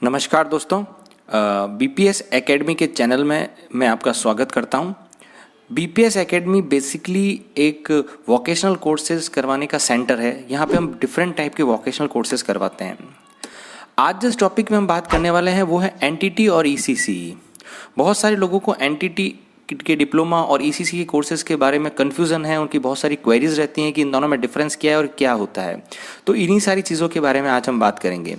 नमस्कार दोस्तों, BPS academy के चैनल में मैं आपका स्वागत करता हूं। बीपीएस एकेडमी बेसिकली एक वोकेशनल कोर्सेज करवाने का सेंटर है। यहां पे हम डिफरेंट टाइप के वोकेशनल कोर्सेज करवाते हैं। आज जिस टॉपिक में हम बात करने वाले हैं वो है एनटीटी और ईसीसी। बहुत सारे लोगों को एनटीटी के डिप्लोमा और ईसीसी के कोर्सेज के बारे में कन्फ्यूज़न है, उनकी बहुत सारी क्वेरीज रहती हैं कि इन दोनों में डिफरेंस क्या है और क्या होता है। तो इन्हीं सारी चीज़ों के बारे में आज हम बात करेंगे।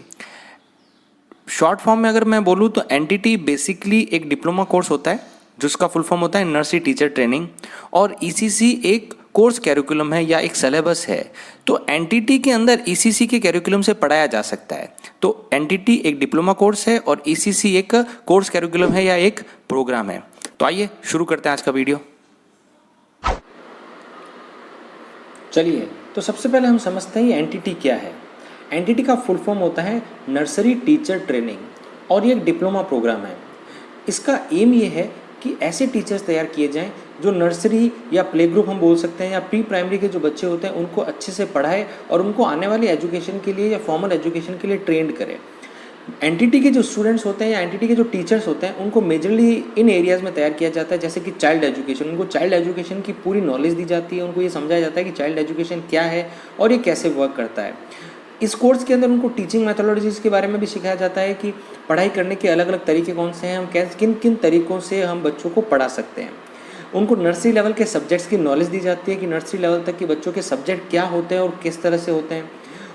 शॉर्ट फॉर्म में अगर मैं बोलूँ तो एनटीटी बेसिकली एक डिप्लोमा कोर्स होता है जिसका फुल फॉर्म होता है नर्सरी टीचर ट्रेनिंग, और ईसीसी एक कोर्स कैरिकुलम है या एक सिलेबस है। तो एनटीटी के अंदर ईसीसी के कैरिकुलम से पढ़ाया जा सकता है। तो एनटीटी एक डिप्लोमा कोर्स है और ईसीसी एक कोर्स कैरिकुलम है या एक प्रोग्राम है। तो आइए शुरू करते हैं आज का वीडियो। चलिए, तो सबसे पहले हम समझते हैं ये एनटीटी क्या है। एनटीटी का फुल फॉर्म होता है नर्सरी टीचर ट्रेनिंग और ये एक डिप्लोमा प्रोग्राम है। इसका एम ये है कि ऐसे टीचर्स तैयार किए जाएं जो नर्सरी या प्ले ग्रुप हम बोल सकते हैं या प्री प्राइमरी के जो बच्चे होते हैं उनको अच्छे से पढ़ाए और उनको आने वाली एजुकेशन के लिए या फॉर्मल एजुकेशन के लिए ट्रेंड करें। एनटीटी के जो स्टूडेंट्स होते हैं या एनटीटी के जो टीचर्स होते हैं उनको मेजरली इन एरियाज़ में तैयार किया जाता है, जैसे कि चाइल्ड एजुकेशन। उनको चाइल्ड एजुकेशन की पूरी नॉलेज दी जाती है, उनको ये समझाया जाता है कि चाइल्ड एजुकेशन क्या है और ये कैसे वर्क करता है। इस कोर्स के अंदर उनको टीचिंग मैथोडोलॉजीज़ के बारे में भी सिखाया जाता है कि पढ़ाई करने के अलग अलग तरीके कौन से हैं, हम किन किन तरीक़ों से हम बच्चों को पढ़ा सकते हैं। उनको नर्सरी लेवल के सब्जेक्ट्स की नॉलेज दी जाती है कि नर्सरी लेवल तक के बच्चों के सब्जेक्ट क्या होते हैं और किस तरह से होते हैं।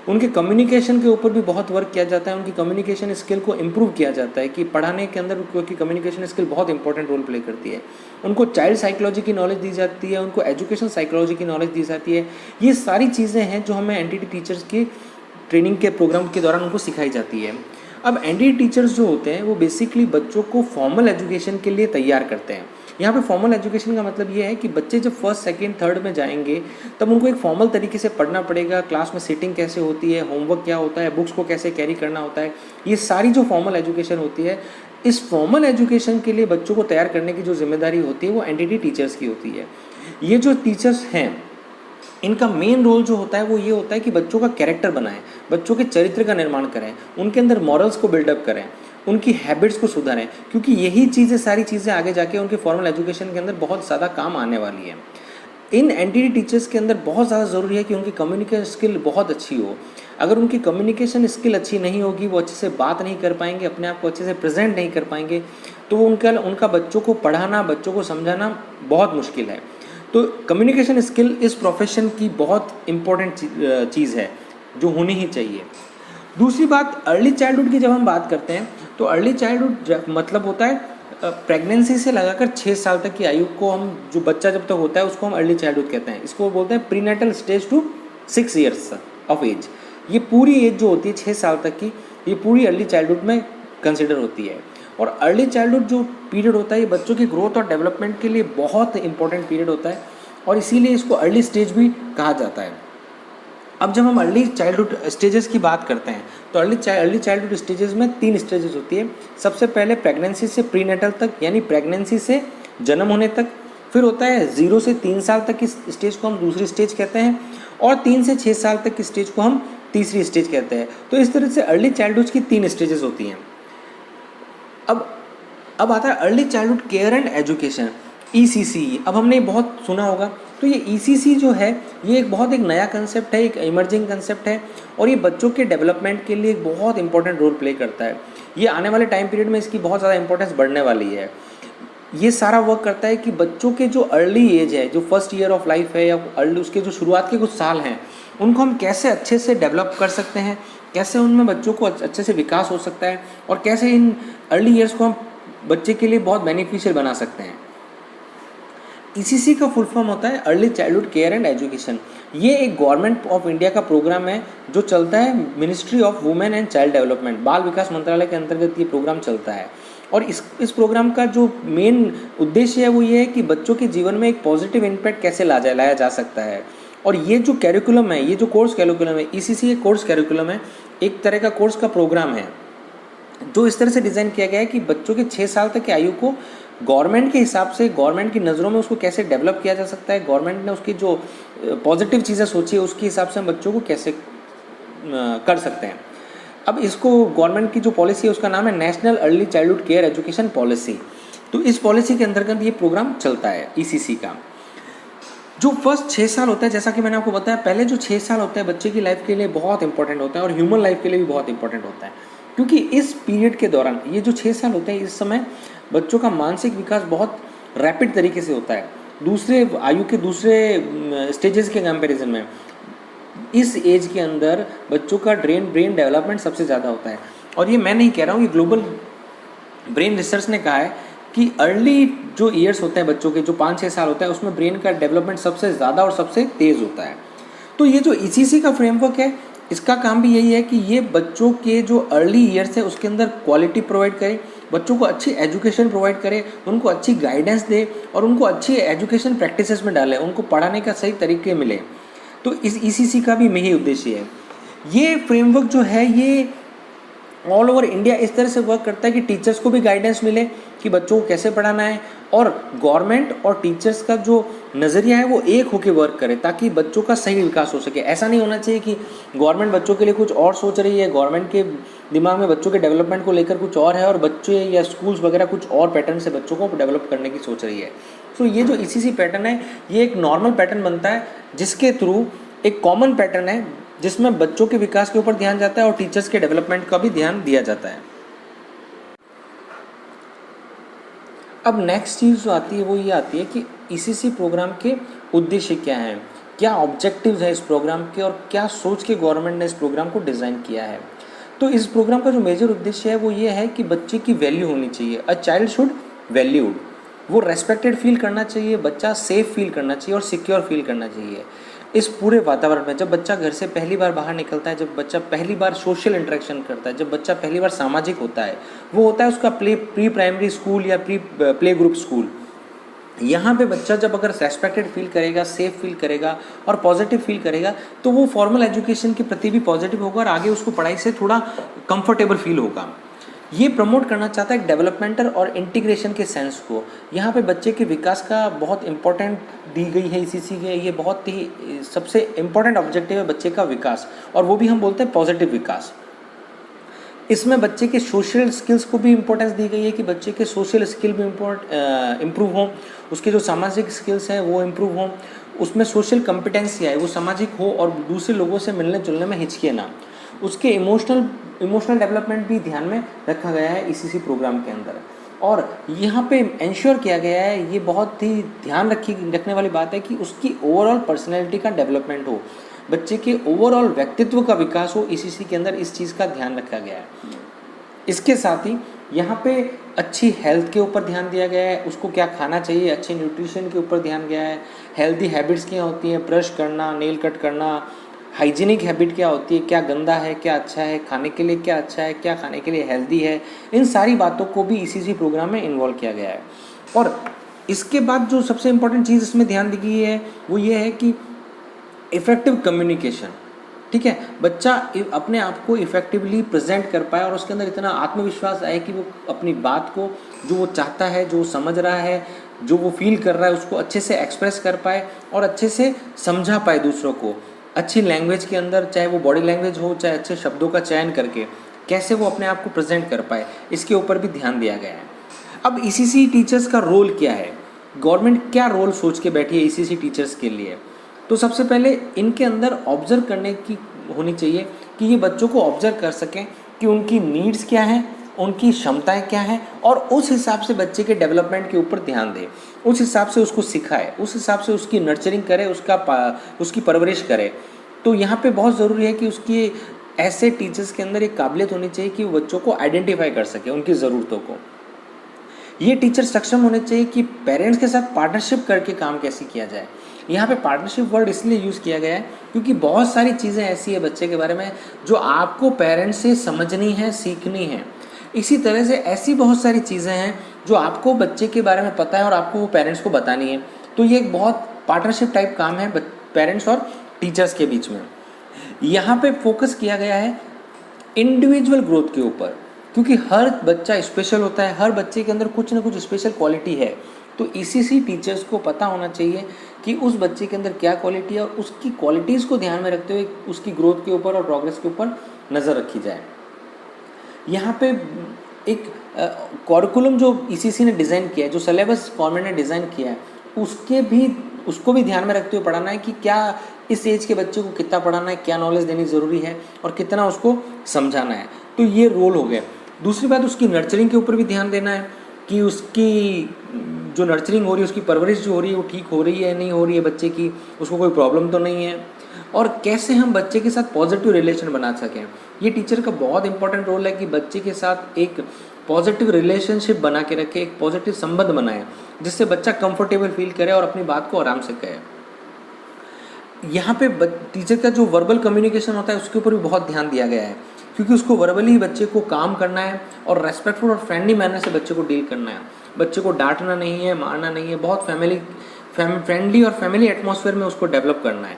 उनके कम्युनिकेशन के ऊपर भी बहुत वर्क किया जाता है, उनकी कम्युनिकेशन स्किल को इम्प्रूव किया जाता है कि पढ़ाने के अंदर, क्योंकि कम्युनिकेशन स्किल बहुत इंपॉर्टेंट रोल प्ले करती है। उनको चाइल्ड साइकोलॉजी की नॉलेज दी जाती है, उनको एजुकेशन साइकोलॉजी की नॉलेज दी जाती है। ये सारी चीज़ें हैं जो हमें एनटीटी टीचर्स की ट्रेनिंग के प्रोग्राम के दौरान उनको सिखाई जाती है। अब एनटीटी टीचर्स जो होते हैं वो बेसिकली बच्चों को फॉर्मल एजुकेशन के लिए तैयार करते हैं। यहाँ पे फॉर्मल एजुकेशन का मतलब ये है कि बच्चे जब फर्स्ट सेकंड थर्ड में जाएंगे तब उनको एक फॉर्मल तरीके से पढ़ना पड़ेगा। क्लास में सीटिंग कैसे होती है, होमवर्क क्या होता है, बुक्स को कैसे कैरी करना होता है, ये सारी जो फॉर्मल एजुकेशन होती है, इस फॉर्मल एजुकेशन के लिए बच्चों को तैयार करने की जो जिम्मेदारी होती है वो एनटीटी टीचर्स की होती है। ये जो टीचर्स हैं इनका मेन रोल जो होता है वो ये होता है कि बच्चों का कैरेक्टर बनाएं, बच्चों के चरित्र का निर्माण करें, उनके अंदर मॉरल्स को बिल्डअप करें, उनकी हैबिट्स को सुधारें, क्योंकि यही चीज़ें सारी चीज़ें आगे जाके उनके फॉर्मल एजुकेशन के अंदर बहुत ज़्यादा काम आने वाली है। इन एनटीटी टीचर्स के अंदर बहुत ज़्यादा ज़रूरी है कि उनकी कम्युनिकेशन स्किल बहुत अच्छी हो। अगर उनकी कम्युनिकेशन स्किल अच्छी नहीं होगी, वो अच्छे से बात नहीं कर पाएंगे, अपने आप को अच्छे से प्रेजेंट नहीं कर पाएंगे, तो उनका बच्चों को पढ़ाना, बच्चों को समझाना बहुत मुश्किल है। तो कम्युनिकेशन स्किल इस प्रोफेशन की बहुत इम्पोर्टेंट चीज़ है जो होनी ही चाहिए। दूसरी बात, अर्ली चाइल्डहुड की जब हम बात करते हैं तो अर्ली चाइल्डहुड मतलब होता है प्रेगनेंसी से लगाकर 6 साल तक की आयु को, हम जो बच्चा जब तक होता है उसको हम अर्ली चाइल्डहुड कहते हैं। इसको बोलते हैं prenatal stage to 6 years of age. ये पूरी एज जो होती है 6 साल तक की, ये पूरी अर्ली चाइल्डहुड में कंसिडर होती है। और अर्ली चाइल्डहुड जो पीरियड होता है ये बच्चों की ग्रोथ और डेवलपमेंट के लिए बहुत इंपॉर्टेंट पीरियड होता है और इसीलिए इसको अर्ली स्टेज भी कहा जाता है। अब जब हम अर्ली चाइल्डहुड स्टेजेस की बात करते हैं तो अर्ली चाइल्डहुड स्टेजेस में 3 स्टेजेस होती है। सबसे पहले प्रेगनेंसी से प्रीनेटल तक, यानी प्रेगनेंसी से जन्म होने तक। फिर होता है 0 से 3 साल तक की स्टेज को हम दूसरी स्टेज कहते हैं, और 3 से 6 साल तक की स्टेज को हम तीसरी स्टेज कहते हैं। तो इस तरह से अर्ली चाइल्डहुड की 3 स्टेजेस होती हैं। अब आता है early childhood care and education, ECC. अब हमने बहुत सुना होगा, तो ये ईसीसी जो है ये एक नया कंसेप्ट है, एक इमर्जिंग कंसेप्ट है और ये बच्चों के डेवलपमेंट के लिए एक बहुत इंपॉर्टेंट रोल प्ले करता है। ये आने वाले टाइम पीरियड में इसकी बहुत ज़्यादा इंपॉर्टेंस बढ़ने वाली है। ये सारा वर्क करता है कि बच्चों के जो अर्ली एज है, जो फर्स्ट ईयर ऑफ लाइफ है या अर्ली उसके जो शुरुआत के कुछ साल हैं, उनको हम कैसे अच्छे से डेवलप कर सकते हैं, कैसे उनमें बच्चों को अच्छे से विकास हो सकता है और कैसे इन अर्ली ईयर्स को हम बच्चे के लिए बहुत बेनिफिशियल बना सकते हैं। ईसीसी का फुल फॉर्म होता है early childhood care and education. ये एक गवर्नमेंट ऑफ इंडिया का प्रोग्राम है जो चलता है ministry of women and child development, बाल विकास मंत्रालय के अंतर्गत ये प्रोग्राम चलता है। और इस प्रोग्राम का जो मेन उद्देश्य है वो ये है कि बच्चों के जीवन में एक पॉजिटिव इम्पैक्ट कैसे लाया जा सकता है। और ये जो कैरिकुलम है, ये जो कोर्स कैरिकुलम है, ईसीसी एक कोर्स कैरिकुलम है, एक तरह का कोर्स का प्रोग्राम है जो इस तरह से डिज़ाइन किया गया है कि बच्चों के 6 साल तक की आयु को गवर्नमेंट के हिसाब से, गवर्नमेंट की नज़रों में उसको कैसे डेवलप किया जा सकता है, गवर्नमेंट ने उसकी जो पॉजिटिव चीज़ें सोची है उसके हिसाब से हम बच्चों को कैसे कर सकते हैं। अब इसको गवर्नमेंट की जो पॉलिसी है उसका नाम है national early childhood care education policy. तो इस पॉलिसी के अंतर्गत ये प्रोग्राम चलता है ईसीसी का। जो फर्स्ट 6 साल होता है, जैसा कि मैंने आपको बताया पहले, जो 6 साल होता है बच्चे की लाइफ के लिए बहुत इंपॉर्टेंट होता है और ह्यूमन लाइफ के लिए भी बहुत इंपॉर्टेंट होता है, क्योंकि इस पीरियड के दौरान ये जो 6 साल होते हैं इस समय बच्चों का मानसिक विकास बहुत रैपिड तरीके से होता है दूसरे आयु के दूसरे स्टेजेस के कंपैरिजन में। इस एज के अंदर बच्चों का ब्रेन डेवलपमेंट सबसे ज़्यादा होता है। और ये मैं नहीं कह रहा हूँ, ये ग्लोबल ब्रेन रिसर्च ने कहा है कि अर्ली जो ईयर्स होते हैं बच्चों के, जो 5-6 साल होता है, उसमें ब्रेन का डेवलपमेंट सबसे ज़्यादा और सबसे तेज़ होता है। तो ये जो ईसीसी का फ्रेमवर्क है, इसका काम भी यही है कि ये बच्चों के जो अर्ली ईयर्स है उसके अंदर क्वालिटी प्रोवाइड करे, बच्चों को अच्छी एजुकेशन प्रोवाइड करे, उनको अच्छी गाइडेंस दे और उनको अच्छी एजुकेशन प्रैक्टिसेस में डाले, उनको पढ़ाने का सही तरीके मिले। तो इस ईसीसी का भी यही उद्देश्य है। ये फ्रेमवर्क जो है ये ऑल ओवर इंडिया इस तरह से वर्क करता है कि टीचर्स को भी गाइडेंस मिले कि बच्चों को कैसे पढ़ाना है, और गवर्नमेंट और टीचर्स का जो नज़रिया है वो एक होकर वर्क करे ताकि बच्चों का सही विकास हो सके। ऐसा नहीं होना चाहिए कि गवर्नमेंट बच्चों के लिए कुछ और सोच रही है, गवर्नमेंट के दिमाग में बच्चों के डेवलपमेंट को लेकर कुछ और है और बच्चे या स्कूल्स वगैरह कुछ और पैटर्न से बच्चों को डेवलप करने की सोच रही है। तो ये जो ईसीसी पैटर्न है ये एक नॉर्मल पैटर्न बनता है जिसके थ्रू एक कॉमन पैटर्न है जिसमें बच्चों के विकास के ऊपर ध्यान जाता है और टीचर्स के डेवलपमेंट का भी ध्यान दिया जाता है। अब नेक्स्ट चीज़ जो आती है वो ये आती है कि ईसीसी प्रोग्राम के उद्देश्य क्या हैं, क्या ऑब्जेक्टिव्स हैं इस प्रोग्राम के और क्या सोच के गवर्नमेंट ने इस प्रोग्राम को डिज़ाइन किया है। तो इस प्रोग्राम का जो मेजर उद्देश्य है वो ये है कि बच्चे की वैल्यू होनी चाहिए। अ चाइल्ड शुड वैल्यूड, वो रेस्पेक्टेड फील करना चाहिए, बच्चा सेफ फील करना चाहिए और सिक्योर फील करना चाहिए इस पूरे वातावरण में। जब बच्चा घर से पहली बार बाहर निकलता है, जब बच्चा पहली बार सोशल इंटरेक्शन करता है, जब बच्चा पहली बार सामाजिक होता है, वो होता है उसका प्री प्राइमरी स्कूल या प्ले ग्रुप स्कूल। यहाँ पे बच्चा जब अगर रेस्पेक्टेड फील करेगा, सेफ फील करेगा और पॉजिटिव फील करेगा तो वो फॉर्मल एजुकेशन के प्रति भी पॉजिटिव होगा और आगे उसको पढ़ाई से थोड़ा कंफर्टेबल फील होगा। ये प्रमोट करना चाहता है डेवलपमेंटल और इंटीग्रेशन के सेंस को। यहाँ पे बच्चे के विकास का बहुत इंपॉर्टेंट दी गई है ईसीसी के। ये बहुत ही सबसे इम्पॉर्टेंट ऑब्जेक्टिव है बच्चे का विकास, और वो भी हम बोलते हैं पॉजिटिव विकास। इसमें बच्चे के सोशल स्किल्स को भी इम्पोर्टेंस दी गई है कि बच्चे के सोशल स्किल भी इम्प्रूव हों, उसके जो सामाजिक स्किल्स हैं वो इम्प्रूव हों, उसमें सोशल कॉम्पिटेंसी आए, वो सामाजिक हो और दूसरे लोगों से मिलने जुलने में हिचके ना। उसके इमोशनल डेवलपमेंट भी ध्यान में रखा गया है ईसीसी प्रोग्राम के अंदर। और यहाँ पे इंश्योर किया गया है, ये बहुत ही ध्यान रखने वाली बात है कि उसकी ओवरऑल पर्सनैलिटी का डेवलपमेंट हो, बच्चे के ओवरऑल व्यक्तित्व का विकास हो। ईसीसी के अंदर इस चीज़ का ध्यान रखा गया है। इसके साथ ही यहाँ पे अच्छी हेल्थ के ऊपर ध्यान दिया गया है, उसको क्या खाना चाहिए, अच्छे न्यूट्रिशन के ऊपर ध्यान गया है। हेल्दी हैबिट्स क्या होती हैं, ब्रश करना, नेल कट करना, हाइजीनिक हैबिट क्या होती है, क्या गंदा है क्या अच्छा है, खाने के लिए क्या अच्छा है, क्या खाने के लिए हेल्दी है, इन सारी बातों को भी ईसीसी प्रोग्राम में इन्वॉल्व किया गया है। और इसके बाद जो सबसे इम्पोर्टेंट चीज़ इसमें ध्यान दी गई है वो ये है कि इफ़ेक्टिव कम्युनिकेशन। ठीक है, बच्चा अपने आप को इफ़ेक्टिवली प्रेजेंट कर पाए और उसके अंदर इतना आत्मविश्वास आए कि वो अपनी बात को, जो वो चाहता है, जो वो समझ रहा है, जो वो फील कर रहा है, उसको अच्छे से एक्सप्रेस कर पाए और अच्छे से समझा पाए दूसरों को। अच्छी लैंग्वेज के अंदर, चाहे वो बॉडी लैंग्वेज हो, चाहे अच्छे शब्दों का चयन करके कैसे वो अपने आप को प्रेजेंट कर पाए, इसके ऊपर भी ध्यान दिया गया है। अब ईसीसी टीचर्स का रोल क्या है, गवर्नमेंट क्या रोल सोच के बैठी है ईसीसी टीचर्स के लिए। तो सबसे पहले इनके अंदर ऑब्जर्व करने की होनी चाहिए कि ये बच्चों को ऑब्जर्व कर सकें कि उनकी नीड्स क्या हैं, उनकी क्षमताएं क्या हैं, और उस हिसाब से बच्चे के डेवलपमेंट के ऊपर ध्यान दें, उस हिसाब से उसको सिखाए, उस हिसाब से उसकी नर्चरिंग करे, उसकी परवरिश करे। तो यहाँ पे बहुत ज़रूरी है कि उसकी ऐसे टीचर्स के अंदर एक काबिलियत होनी चाहिए कि वो बच्चों को आइडेंटिफाई कर सके, उनकी ज़रूरतों को। ये टीचर सक्षम होने चाहिए कि पेरेंट्स के साथ पार्टनरशिप करके काम कैसे किया जाए। यहाँ पे पार्टनरशिप वर्ड इसलिए यूज़ किया गया है क्योंकि बहुत सारी चीज़ें ऐसी है बच्चे के बारे में जो आपको पेरेंट्स से समझनी है, सीखनी है। इसी तरह से ऐसी बहुत सारी चीज़ें हैं जो आपको बच्चे के बारे में पता है और आपको वो पेरेंट्स को बतानी है। तो ये एक बहुत पार्टनरशिप टाइप काम है पेरेंट्स और टीचर्स के बीच में। यहाँ पे फोकस किया गया है इंडिविजुअल ग्रोथ के ऊपर, क्योंकि हर बच्चा स्पेशल होता है, हर बच्चे के अंदर कुछ ना कुछ स्पेशल क्वालिटी है। तो ईसीसी टीचर्स को पता होना चाहिए कि उस बच्चे के अंदर क्या क्वालिटी है और उसकी क्वालिटीज़ को ध्यान में रखते हुए उसकी ग्रोथ के ऊपर और प्रोग्रेस के ऊपर नज़र रखी जाए। यहाँ पे एक करिकुलम जो ईसीसी ने डिज़ाइन किया है, जो सिलेबस गवर्नमेंट ने डिज़ाइन किया है, उसको भी ध्यान में रखते हुए पढ़ाना है कि क्या इस एज के बच्चे को कितना पढ़ाना है, क्या नॉलेज देनी ज़रूरी है और कितना उसको समझाना है। तो ये रोल हो गया। दूसरी बात, उसकी नर्चरिंग के ऊपर भी ध्यान देना है कि उसकी जो नर्चरिंग हो रही है, उसकी परवरिश जो हो रही है वो ठीक हो रही है नहीं हो रही है, बच्चे की उसको कोई प्रॉब्लम तो नहीं है, और कैसे हम बच्चे के साथ पॉजिटिव रिलेशन बना सकें। ये टीचर का बहुत इंपॉर्टेंट रोल है कि बच्चे के साथ एक पॉजिटिव रिलेशनशिप बना के रखे, एक पॉजिटिव संबंध बनाए जिससे बच्चा कंफर्टेबल फील करे और अपनी बात को आराम से कहे। यहाँ पे टीचर का जो वर्बल कम्युनिकेशन होता है उसके ऊपर भी बहुत ध्यान दिया गया है, क्योंकि उसको वर्बली बच्चे को काम करना है और रेस्पेक्टफुल और फ्रेंडली मैनर से बच्चे को डील करना है। बच्चे को डांटना नहीं है, मारना नहीं है, बहुत फ्रेंडली और फैमिली एटमॉस्फेयर में उसको डेवलप करना है।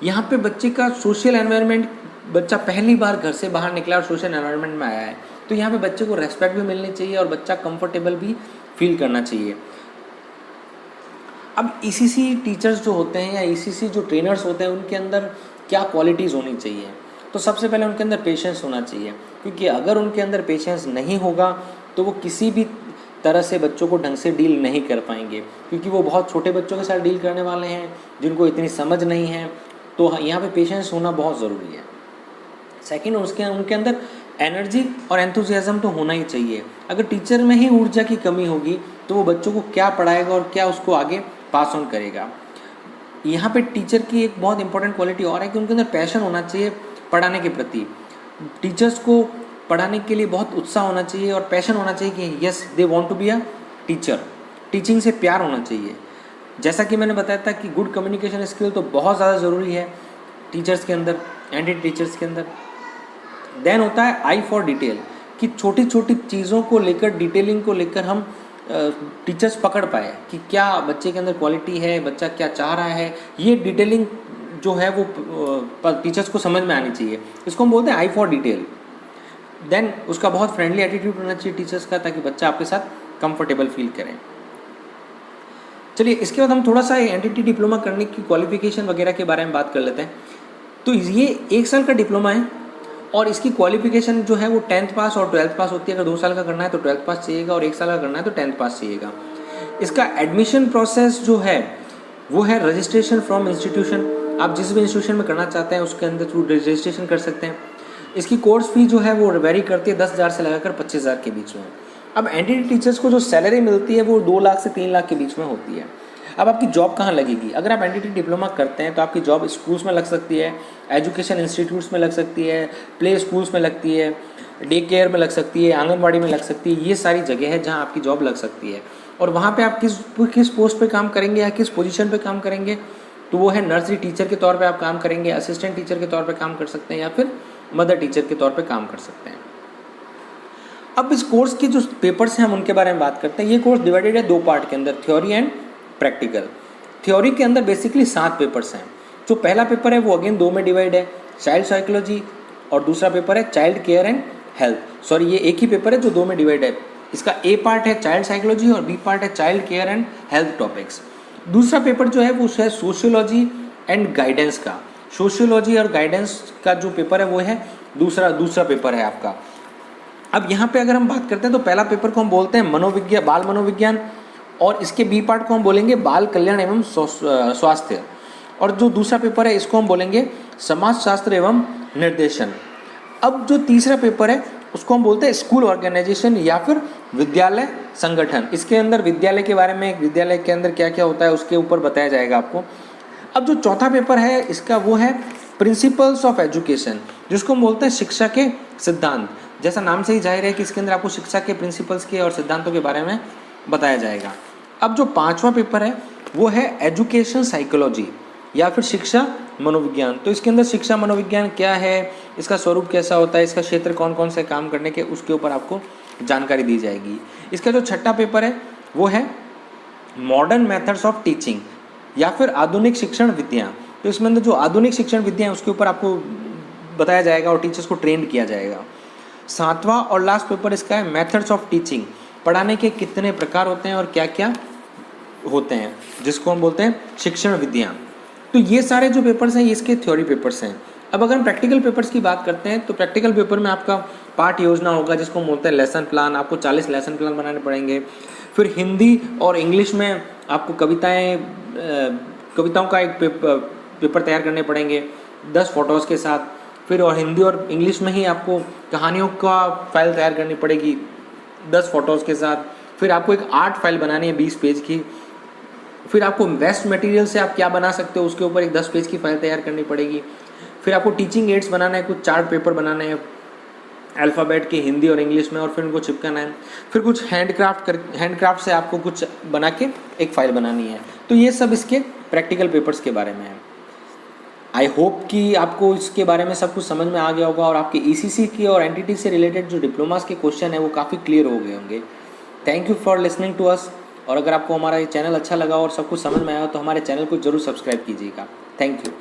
यहाँ पे बच्चे का सोशल एनवायरनमेंट, बच्चा पहली बार घर से बाहर निकला और सोशल एनवायरनमेंट में आया है, तो यहाँ पे बच्चे को रेस्पेक्ट भी मिलनी चाहिए और बच्चा कंफर्टेबल भी फील करना चाहिए। अब ईसीसी टीचर्स जो होते हैं या ईसीसी जो ट्रेनर्स होते हैं उनके अंदर क्या क्वालिटीज़ होनी चाहिए? तो सबसे पहले उनके अंदर पेशेंस होना चाहिए, क्योंकि अगर उनके अंदर पेशेंस नहीं होगा तो वो किसी भी तरह से बच्चों को ढंग से डील नहीं कर पाएंगे, क्योंकि वो बहुत छोटे बच्चों के साथ डील करने वाले हैं जिनको इतनी समझ नहीं है। तो यहाँ पे पेशेंस होना बहुत ज़रूरी है। सेकंड, उनके अंदर एनर्जी और एंथुजियाज्म तो होना ही चाहिए। अगर टीचर में ही ऊर्जा की कमी होगी तो वो बच्चों को क्या पढ़ाएगा और क्या उसको आगे पास ऑन करेगा। यहाँ पे टीचर की एक बहुत इंपॉर्टेंट क्वालिटी और है कि उनके अंदर पैशन होना चाहिए पढ़ाने के प्रति। टीचर्स को पढ़ाने के लिए बहुत उत्साह होना चाहिए और पैशन होना चाहिए कि yes they want to be a teacher. Teaching से प्यार होना चाहिए। जैसा कि मैंने बताया था कि गुड कम्युनिकेशन स्किल तो बहुत ज़्यादा ज़रूरी है टीचर्स के अंदर, एंटी टीचर्स के अंदर। देन होता है आई फॉर डिटेल, कि छोटी छोटी चीज़ों को लेकर, डिटेलिंग को लेकर हम टीचर्स पकड़ पाए कि क्या बच्चे के अंदर क्वालिटी है, बच्चा क्या चाह रहा है। ये डिटेलिंग जो है वो टीचर्स को समझ में आनी चाहिए। इसको हम बोलते हैं आई फॉर डिटेल। देन उसका बहुत फ्रेंडली एटीट्यूड होना चाहिए टीचर्स का, ताकि बच्चा आपके साथ कंफर्टेबल फील करें। चलिए, इसके बाद हम थोड़ा सा एनटीटी डिप्लोमा करने की क्वालिफिकेशन वगैरह के बारे में बात कर लेते हैं। तो ये 1 साल का डिप्लोमा है और इसकी क्वालिफिकेशन जो है वो 10th पास और 12th पास होती है। अगर 2 साल का करना है तो 12th पास चाहिएगा और 1 साल का करना है तो 10th पास चाहिएगा। इसका एडमिशन प्रोसेस जो है वो है रजिस्ट्रेशन फ्रॉम इंस्टीट्यूशन। आप जिस भी इंस्टीट्यूशन में करना चाहते हैं उसके अंदर थ्रू रजिस्ट्रेशन कर सकते हैं। इसकी कोर्स फी जो है वो वेरी करती है 10,000 से लगाकर 25,000 के बीच में। अब एनटीटी टीचर्स को जो सैलरी मिलती है वो 2 लाख से 3 लाख के बीच में होती है। अब आपकी जॉब कहाँ लगेगी? अगर आप एनटीटी डिप्लोमा करते हैं तो आपकी जॉब स्कूल्स में लग सकती है, एजुकेशन इंस्टीट्यूट्स में लग सकती है, प्ले स्कूल्स में लगती है, डे केयर में लग सकती है, आंगनबाड़ी में लग सकती है। ये सारी जगह है जहाँ आपकी जॉब लग सकती है। और वहाँ पे आप किस पोस्ट पे काम करेंगे या किस पोजीशन पे काम करेंगे, तो वो है नर्सरी टीचर के तौर पे आप काम करेंगे, असिस्टेंट टीचर के तौर पे काम कर सकते हैं या फिर मदर टीचर के तौर पे काम कर सकते हैं। अब इस कोर्स के जो पेपर्स हैं हम उनके बारे में बात करते हैं। ये कोर्स डिवाइडेड है 2 पार्ट के अंदर, थ्योरी एंड प्रैक्टिकल। थ्योरी के अंदर बेसिकली 7 पेपर्स हैं। जो पहला पेपर है वो अगेन 2 में डिवाइड है, चाइल्ड साइकोलॉजी, और दूसरा पेपर है child care and health. Sorry, ये एक ही पेपर है जो 2 में डिवाइड है। इसका ए पार्ट है चाइल्ड साइकोलॉजी और बी पार्ट है child care and health topics. दूसरा पेपर जो है वो है सोशियोलॉजी एंड गाइडेंस का। सोशियोलॉजी और गाइडेंस का जो पेपर है वो है दूसरा पेपर है आपका। अब यहाँ पे अगर हम बात करते हैं तो पहला पेपर को हम बोलते हैं मनोविज्ञान, बाल मनोविज्ञान, और इसके बी पार्ट को हम बोलेंगे बाल कल्याण एवं स्वास्थ्य, और जो दूसरा पेपर है इसको हम बोलेंगे समाजशास्त्र एवं निर्देशन। अब जो तीसरा पेपर है उसको हम बोलते हैं स्कूल ऑर्गेनाइजेशन या फिर विद्यालय संगठन। इसके अंदर विद्यालय के बारे में, विद्यालय के अंदर क्या क्या होता है उसके ऊपर बताया जाएगा आपको। अब जो चौथा पेपर है इसका वो है प्रिंसिपल्स ऑफ एजुकेशन, जिसको हम बोलते हैं शिक्षा के सिद्धांत। जैसा नाम से ही जाहिर है कि इसके अंदर आपको शिक्षा के प्रिंसिपल्स के और सिद्धांतों के बारे में बताया जाएगा। अब जो 5वां पेपर है वो है एजुकेशन साइकोलॉजी या फिर शिक्षा मनोविज्ञान। तो इसके अंदर शिक्षा मनोविज्ञान क्या है, इसका स्वरूप कैसा होता है, इसका क्षेत्र कौन कौन से काम करने के, उसके ऊपर आपको जानकारी दी जाएगी। इसका जो 6वां पेपर है वो है मॉडर्न मेथड्स ऑफ टीचिंग या फिर आधुनिक शिक्षण विधियाँ। तो इसमें अंदर जो आधुनिक शिक्षण विधियाँ उसके ऊपर आपको बताया जाएगा और टीचर्स को ट्रेन किया जाएगा। 7वां और लास्ट पेपर इसका है मेथड्स ऑफ टीचिंग, पढ़ाने के कितने प्रकार होते हैं और क्या क्या होते हैं, जिसको हम बोलते हैं शिक्षण विधियाँ। तो ये सारे जो पेपर्स हैं ये इसके थ्योरी पेपर्स हैं। अब अगर हम प्रैक्टिकल पेपर्स की बात करते हैं तो प्रैक्टिकल पेपर में आपका पाठ योजना होगा जिसको बोलते हैं लेसन प्लान, आपको 40 लेसन प्लान बनाने पड़ेंगे। फिर हिंदी और इंग्लिश में आपको कविताओं का एक पेपर तैयार करने पड़ेंगे 10 फोटोज़ के साथ। फिर और हिंदी और इंग्लिश में ही आपको कहानियों का फाइल तैयार करनी पड़ेगी 10 फोटोज़ के साथ। फिर आपको एक आर्ट फाइल बनानी है 20 पेज की। फिर आपको वेस्ट मटेरियल से आप क्या बना सकते हो उसके ऊपर एक 10 पेज की फाइल तैयार करनी पड़ेगी। फिर आपको टीचिंग एड्स बनाना है, कुछ चार्ट पेपर बनाने हैं अल्फ़ाबेट के हिंदी और इंग्लिश में, और फिर उनको चिपकाना है। फिर कुछ हैंडक्राफ्ट से आपको कुछ बना के एक फ़ाइल बनानी है। तो ये सब इसके प्रैक्टिकल पेपर्स के बारे में है। आई होप कि आपको इसके बारे में सब कुछ समझ में आ गया होगा और आपके ECC की और एनटीटी से रिलेटेड जो डिप्लोमास के क्वेश्चन है वो काफ़ी क्लियर हो गए होंगे। Thank you for listening to us. और अगर आपको हमारा ये चैनल अच्छा लगा और सब कुछ समझ में आया तो हमारे चैनल को जरूर सब्सक्राइब कीजिएगा। Thank you.